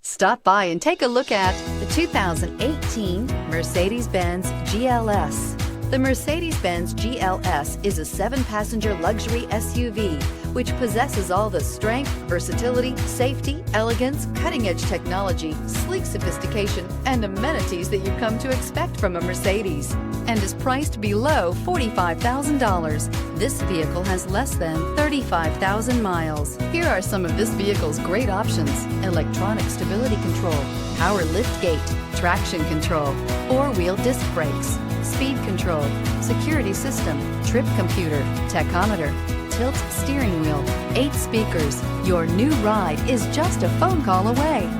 Stop by and take a look at the 2018 Mercedes-Benz GLS. The Mercedes-Benz GLS is a 7-passenger luxury SUV which possesses all the strength, versatility, safety, elegance, cutting-edge technology, sleek sophistication, and amenities that you've come to expect from a Mercedes, and is priced below $45,000. This vehicle has less than 35,000 miles. Here are some of this vehicle's great options: electronic stability control, power liftgate, traction control, 4-wheel disc brakes, speed control, security system, trip computer, tachometer, tilt steering wheel, 8 speakers. Your new ride is just a phone call away.